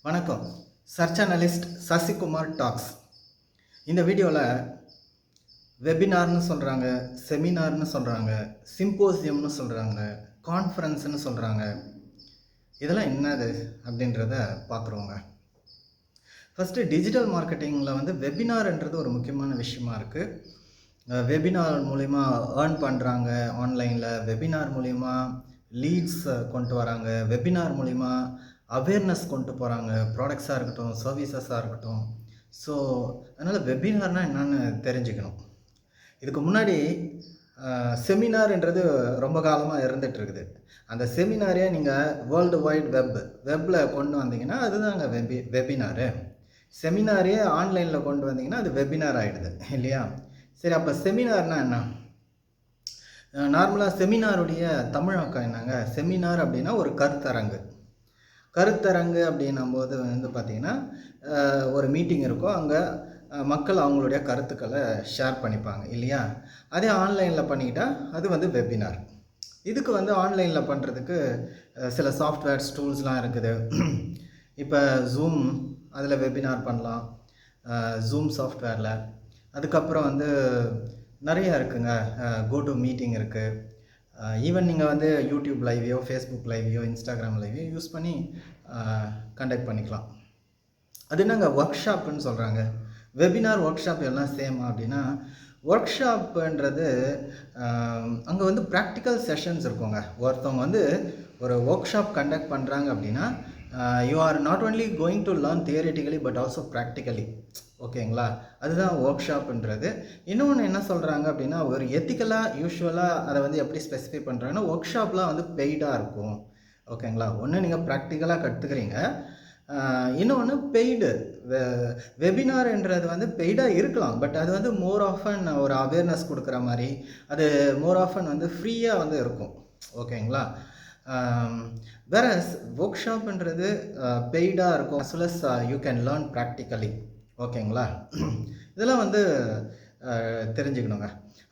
வணக்கம். Search analyst Sasikumar talks. இந்த வீடியோவில் வெபினார்னு சொல்கிறாங்க, செமினார்னு சொல்கிறாங்க, சிம்போசியம்னு சொல்கிறாங்க, கான்ஃபரன்ஸ்னு சொல்கிறாங்க. இதெல்லாம் என்னது அப்படின்றத பார்க்குறோங்க. ஃபஸ்ட்டு டிஜிட்டல் மார்க்கெட்டிங்கில் வந்து வெபினார்ன்றது ஒரு முக்கியமான விஷயமா இருக்குது. வெபினார் மூலிமா ஏர்ன் பண்ணுறாங்க ஆன்லைனில், வெபினார் மூலிமா லீட்ஸ் கொண்டு வராங்க, வெபினார் மூலிமா அவேர்னஸ் கொண்டு போகிறாங்க, ப்ராடக்ட்ஸாக இருக்கட்டும், சர்வீசஸாக இருக்கட்டும். ஸோ அதனால் வெபினார்னால் என்னென்னு தெரிஞ்சுக்கணும். இதுக்கு முன்னாடி செமினார்ன்றது ரொம்ப காலமாக இருந்துகிட்ருக்குது. அந்த செமினாரே நீங்கள் வேர்ல்டு வைட் வெப்பில் கொண்டு வந்தீங்கன்னா அதுதாங்க வெபினாரு. செமினாரே ஆன்லைனில் கொண்டு வந்தீங்கன்னா அது வெபினார் ஆகிடுது இல்லையா? சரி, அப்போ செமினார்னால் என்ன? நார்மலாக செமினாருடைய தமிழாக்கம் என்னங்க? செமினார் அப்படின்னா ஒரு கருத்தரங்கு அப்படின்னும் போது வந்து பார்த்திங்கன்னா ஒரு மீட்டிங் இருக்கும், அங்கே மக்கள் அவங்களுடைய கருத்துக்களை ஷேர் பண்ணிப்பாங்க இல்லையா? அதே ஆன்லைனில் பண்ணிக்கிட்டால் அது வந்து வெபினார். இதுக்கு வந்து ஆன்லைனில் பண்ணுறதுக்கு சில சாஃப்ட்வேர்ஸ் டூல்ஸ்லாம் இருக்குது. இப்போ ஜூம், அதில் வெபினார் பண்ணலாம், ஜூம் சாஃப்ட்வேரில். அதுக்கப்புறம் வந்து நிறையா இருக்குங்க, கோடு மீட்டிங் இருக்குது. ஈவன் நீங்கள் வந்து யூடியூப் லைவையோ, ஃபேஸ்புக் லைவையோ, இன்ஸ்டாகிராம் லைவையோ யூஸ் பண்ணி கண்டக்ட் பண்ணிக்கலாம். அது என்னங்க ஒர்க் ஷாப்புன்னு சொல்கிறாங்க. வெபினார், ஒர்க் ஷாப் எல்லாம் சேமா அப்படின்னா, ஒர்க் ஷாப்புன்றது அங்கே வந்து ப்ராக்டிக்கல் செஷன்ஸ் இருக்குங்க. ஒருத்தவங்க வந்து ஒரு ஒர்க் ஷாப் கண்டக்ட் பண்ணுறாங்க அப்படின்னா, you are not only going to learn theoretically but also practically. ஓகேங்களா? அதுதான் ஒர்க் ஷாப்புன்றது. இன்னொன்று என்ன சொல்கிறாங்க அப்படின்னா, ஒரு எத்திக்கலாக யூஸ்வலாக அதை வந்து எப்படி ஸ்பெசிஃபை பண்ணுறாங்கன்னா, ஒர்க் ஷாப்லாம் வந்து பெய்டாக இருக்கும். ஓகேங்களா? ஒன்று நீங்கள் ப்ராக்டிக்கலாக கற்றுக்குறீங்க, இன்னொன்று பெய்டு. வெபினார்ன்றது வந்து பெய்டாக இருக்கலாம், பட் அது வந்து மோர் ஆஃபன் ஒரு அவேர்னஸ் கொடுக்குற மாதிரி, அது மோர் ஆஃபன் வந்து ஃப்ரீயாக வந்து இருக்கும். ஓகேங்களா? வேறஸ் ஒர்க் ஷாப்ன்றது பெய்டாக இருக்கும், as well as you can learn practically. ஓகேங்களா? இதெல்லாம் வந்து தெரிஞ்சுக்கணுங்க.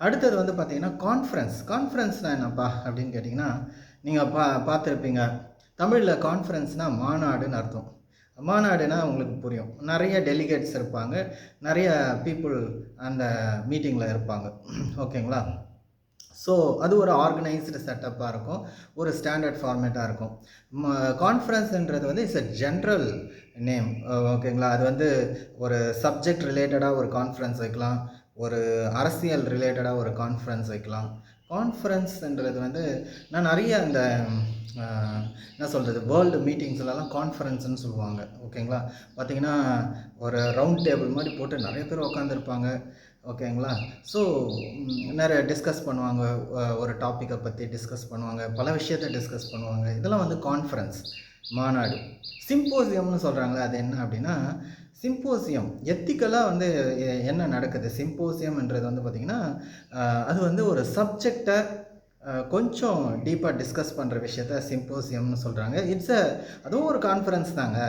அடுத்தது வந்து பார்த்திங்கன்னா கான்ஃபரன்ஸ்னால் என்னப்பா அப்படின்னு கேட்டிங்கன்னா, நீங்கள் பார்த்துருப்பீங்க, தமிழில் கான்ஃபரன்ஸ்னால் மாநாடுன்னு அர்த்தம். மாநாடுனா உங்களுக்கு புரியும், நிறைய டெலிகேட்ஸ் இருப்பாங்க, நிறைய பீப்புள் அந்த மீட்டிங்கில் இருப்பாங்க. ஓகேங்களா? ஸோ அது ஒரு ஆர்கனைஸ்டு செட்டப்பாக இருக்கும், ஒரு ஸ்டாண்டர்ட் ஃபார்மேட்டாக இருக்கும். கான்ஃபரன்ஸ்ன்றது வந்து இட்ஸ் அ ஜென்ரல் நேம். ஓகேங்களா? அது வந்து ஒரு சப்ஜெக்ட் ரிலேட்டடாக ஒரு கான்ஃபரன்ஸ் வைக்கலாம், ஒரு அரசியல் ரிலேட்டடாக ஒரு கான்ஃபரன்ஸ் வைக்கலாம். கான்ஃபரன்ஸ்ன்றது வந்து நான் நிறைய இந்த என்ன சொல்கிறது, வேர்ல்டு மீட்டிங்ஸ்லாம் கான்ஃபரன்ஸ்னு சொல்லுவாங்க. ஓகேங்களா? பார்த்திங்கன்னா ஒரு ரவுண்ட் டேபிள் மாதிரி போட்டு நிறைய பேர் உட்காந்துருப்பாங்க. ஓகேங்களா? ஸோ நிறைய டிஸ்கஸ் பண்ணுவாங்க, ஒரு டாப்பிக்கை பற்றி டிஸ்கஸ் பண்ணுவாங்க, பல விஷயத்தை டிஸ்கஸ் பண்ணுவாங்க. இதெல்லாம் வந்து கான்ஃபரன்ஸ், மாநாடு. சிம்போசியம்னு சொல்கிறாங்களே, அது என்ன அப்படின்னா, சிம்போசியம் எத்திக்கலாக வந்து என்ன நடக்குது. சிம்போசியம்ன்றது வந்து பார்த்திங்கன்னா, அது வந்து ஒரு சப்ஜெக்டை கொஞ்சம் டீப்பாக டிஸ்கஸ் பண்ணுற விஷயத்த சிம்போசியம்னு சொல்கிறாங்க. அதுவும் ஒரு கான்ஃபரன்ஸ் தாங்க.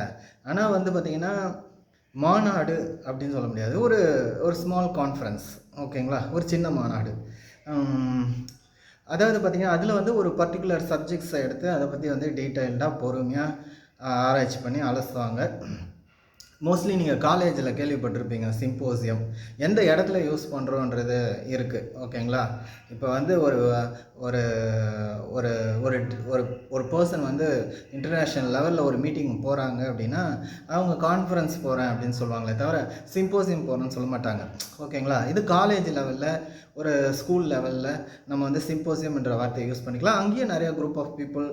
ஆனால் வந்து பார்த்திங்கன்னா மாநாடு அப்படின்னு சொல்ல முடியாது, ஒரு ஸ்மால் கான்ஃபரன்ஸ். ஓகேங்களா? ஒரு சின்ன மாநாடு. அதாவது பார்த்திங்கன்னா அதில் வந்து ஒரு பர்டிகுலர் சப்ஜெக்ட்ஸை எடுத்து அதை பற்றி வந்து டீட்டெயில்டாக பொறுமையாக ஆராய்ச்சி பண்ணி அலசுவாங்க. மோஸ்ட்லி நீங்கள் காலேஜில் கேள்விப்பட்டிருப்பீங்க சிம்போசியம். எந்த இடத்துல யூஸ் பண்ணுறோன்றது இருக்குது. ஓகேங்களா? இப்போ வந்து ஒரு ஒரு ஒரு ஒரு ஒரு பர்சன் வந்து இன்டர்நேஷ்னல் லெவலில் ஒரு மீட்டிங் போகிறாங்க அப்படின்னா, அவங்க கான்ஃபரன்ஸ் போகிறேன் அப்படின்னு சொல்லுவாங்களே தவிர சிம்போசியம் போகிறேன்னு சொல்ல மாட்டாங்க. ஓகேங்களா? இது காலேஜ் லெவலில், ஒரு ஸ்கூல் லெவலில் நம்ம வந்து சிம்போசியம்ன்ற வார்த்தையை யூஸ் பண்ணிக்கலாம். அங்கேயும் நிறைய குரூப் ஆஃப் பீப்புள்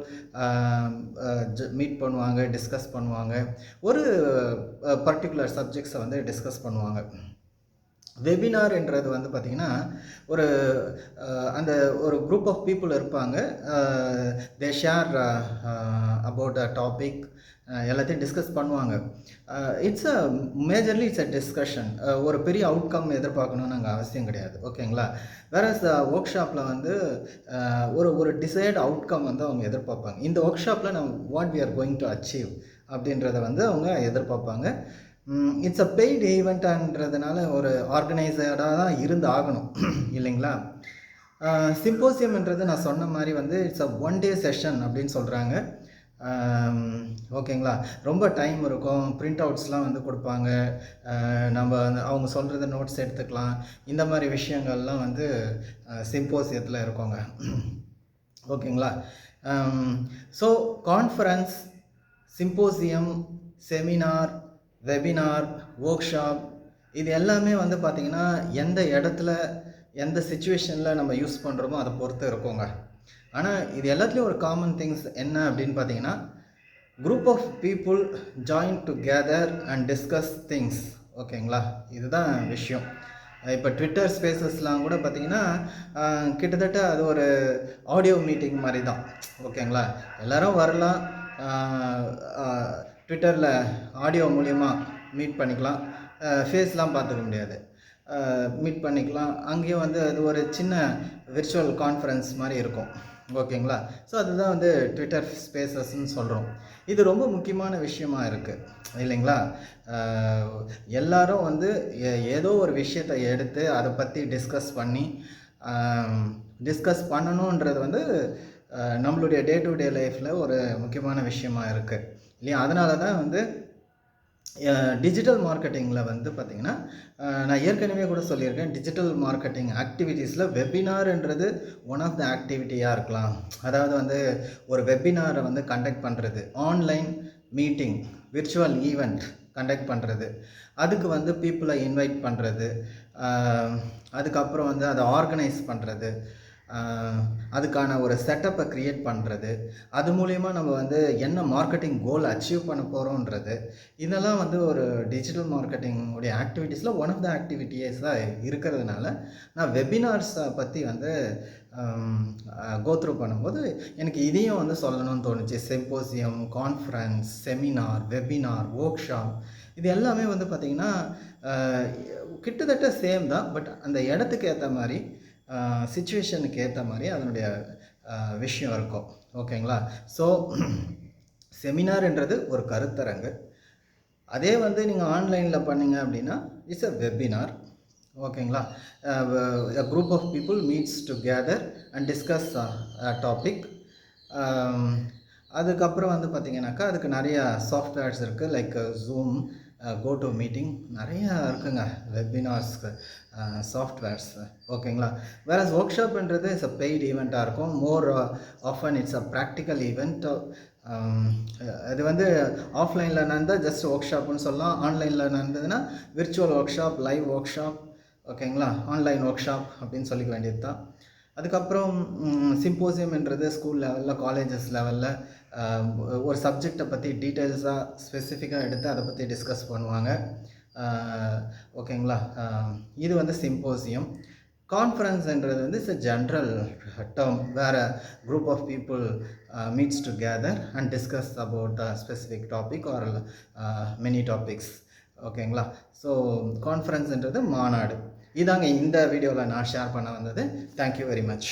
மீட் பண்ணுவாங்க, டிஸ்கஸ் பண்ணுவாங்க, ஒரு பர்டிகுலர் சப்ஜெக்ட்ஸை வந்து டிஸ்கஸ் பண்ணுவாங்க. வெபினார்ன்றது வந்து பார்த்திங்கன்னா அந்த ஒரு குரூப் ஆஃப் பீப்புள் இருப்பாங்க, they share about a topic, எல்லாத்தையும் டிஸ்கஸ் பண்ணுவாங்க. It's a discussion. ஒரு பெரிய அவுட்கம் எதிர்பார்க்கணும்னு அங்கே அவசியம் கிடையாது. ஓகேங்களா? வேறஸ் ஒர்க் ஷாப்பில் வந்து ஒரு டிசைர்டு அவுட்கம் வந்து அவங்க எதிர்பார்ப்பாங்க. இந்த ஒர்க் ஷாப்பில் நம்ம what we are going to achieve அப்படின்றத வந்து அவங்க எதிர்பார்ப்பாங்க. இட்ஸ் அ பெய்டு ஈவெண்ட்டுன்றதுனால ஒரு ஆர்கனைசடாக தான் இருந்து ஆகணும் இல்லைங்களா? சிம்போசியம்ன்றது நான் சொன்ன மாதிரி வந்து இட்ஸ் அ 1 day செஷன் அப்படின்னு சொல்கிறாங்க. ஓகேங்களா. ரொம்ப டைம் இருக்கும், பிரிண்ட் அவுட்ஸ்லாம் வந்து கொடுப்பாங்க, நம்ம அவங்க சொல்கிறத நோட்ஸ் எடுத்துக்கலாம். இந்த மாதிரி விஷயங்கள்லாம் வந்து சிம்போசியத்தில் இருக்கோங்க. ஓகேங்களா. So conference, symposium, seminar, webinar, work shop, இது எல்லாமே வந்து பார்த்திங்கன்னா எந்த இடத்துல எந்த சுச்சுவேஷனில் நம்ம யூஸ் பண்ணுறோமோ அதை பொறுத்து இருக்குங்க. ஆனால் இது எல்லாத்துலேயும் ஒரு காமன் திங்ஸ் என்ன அப்படின்னு பார்த்தீங்கன்னா, group of people join together and discuss things. ஓகேங்களா, இதுதான் விஷயம். இப்போ ட்விட்டர் ஸ்பேசஸ்லாம் கூட பார்த்திங்கன்னா கிட்டத்தட்ட அது ஒரு ஆடியோ மீட்டிங் மாதிரி தான். ஓகேங்களா, எல்லோரும் வரலாம், ட்விட்டரில் ஆடியோ மூலிமா மீட் பண்ணிக்கலாம், ஃபேஸ்லாம் பார்த்துக்க முடியாது, மீட் பண்ணிக்கலாம். அங்கேயும் வந்து அது ஒரு சின்ன விர்ச்சுவல் கான்ஃபரன்ஸ் மாதிரி இருக்கும். ஓகேங்களா, ஸோ அதுதான் வந்து ட்விட்டர் ஸ்பேசஸ்ன்னு சொல்கிறோம். இது ரொம்ப முக்கியமான விஷயமா இருக்குது இல்லைங்களா. எல்லாரும் வந்து ஏதோ ஒரு விஷயத்தை எடுத்து அதை பற்றி டிஸ்கஸ் பண்ணணுன்றது வந்து நம்மளுடைய டே டு டே லைஃப்பில் ஒரு முக்கியமான விஷயமா இருக்குது இல்லையா. அதனால தான் வந்து டிஜிட்டல் மார்க்கெட்டிங்கில் வந்து பார்த்திங்கன்னா, நான் ஏற்கனவே கூட சொல்லியிருக்கேன், டிஜிட்டல் மார்க்கெட்டிங் ஆக்டிவிட்டீஸில் வெபினார்ன்றது ஒன் ஆஃப் த ஆக்டிவிட்டியாக இருக்கலாம். அதாவது வந்து ஒரு வெபினாரை வந்து கண்டக்ட் பண்ணுறது, online meeting, virtual event conduct பண்ணுறது, அதுக்கு வந்து பீப்புளை இன்வைட் பண்ணுறது, அதுக்கப்புறம் வந்து அதை ஆர்கனைஸ் பண்ணுறது, அதுக்கான ஒரு செட்டப்பை க்ரியேட் பண்ணுறது, அது மூலிமா நம்ம வந்து என்ன மார்க்கெட்டிங் கோல் அச்சீவ் பண்ண போகிறோன்றது, இதெல்லாம் வந்து ஒரு டிஜிட்டல் மார்க்கெட்டிங்குடைய ஆக்டிவிட்டீஸில் ஒன் ஆஃப் த ஆக்டிவிட்டீஸாக இருக்கிறதுனால நான் வெபினார்ஸை பற்றி வந்து கோத்ரூ பண்ணும்போது எனக்கு இதையும் வந்து சொல்லணும்னு தோணுச்சு. Symposium, conference, seminar, webinar, work shop, இது எல்லாமே வந்து பார்த்திங்கன்னா கிட்டத்தட்ட சேம் தான். பட் அந்த இடத்துக்கு ஏற்ற மாதிரி, சிச்சுவேஷனுக்கு ஏற்ற மாதிரி அதனுடைய விஷயம் இருக்கும். ஓகேங்களா. ஸோ செமினார்ன்றது ஒரு கருத்தரங்கு. அதே வந்து நீங்கள் ஆன்லைனில் பண்ணிங்க அப்படின்னா இட்ஸ் அ வெபினார். ஓகேங்களா. a group of people meets together and discuss a topic. அதுக்கப்புறம் வந்து பார்த்திங்கனாக்கா அதுக்கு நிறையா சாஃப்ட்வேர்ஸ் இருக்குது, லைக் ஜூம், கோடு மீட்டிங், நிறையா இருக்குங்க வெபினார்ஸ்க்கு சாஃப்ட்வேர்ஸ். ஓகேங்களா. வேற ஒர்க் ஷாப்ன்றது இட்ஸ் அ பெய்டு ஈவெண்ட்டாக இருக்கும். More often it's a practical event. அது வந்து ஆஃப்லைனில் நடந்தால் ஜஸ்ட் ஒர்க் ஷாப்புன்னு சொல்லலாம், ஆன்லைனில் நடந்ததுன்னா virtual work shop, live work shop. ஓகேங்களா, ஆன்லைன் ஒர்க் ஷாப் அப்படின்னு சொல்லிக்க வேண்டியது தான். அதுக்கப்புறம் சிம்போசியம்ன்றது ஸ்கூல் லெவலில், காலேஜஸ் லெவலில் ஒரு சப்ஜெக்டை பற்றி டீட்டெயில்ஸாக ஸ்பெசிஃபிக்காக எடுத்து அதை பற்றி டிஸ்கஸ் பண்ணுவாங்க. ஓகேங்களா. இது வந்து சிம்போசியம். கான்ஃபரன்ஸ்ன்றது வந்து it's a general term where a group of people meets together and discuss about a specific topic or many topics. ஓகேங்களா. ஸோ கான்ஃபரன்ஸ்ன்றது மாநாடு. இதாங்க இந்த வீடியோவில் நான் ஷேர் பண்ண வந்தது. Thank you very much.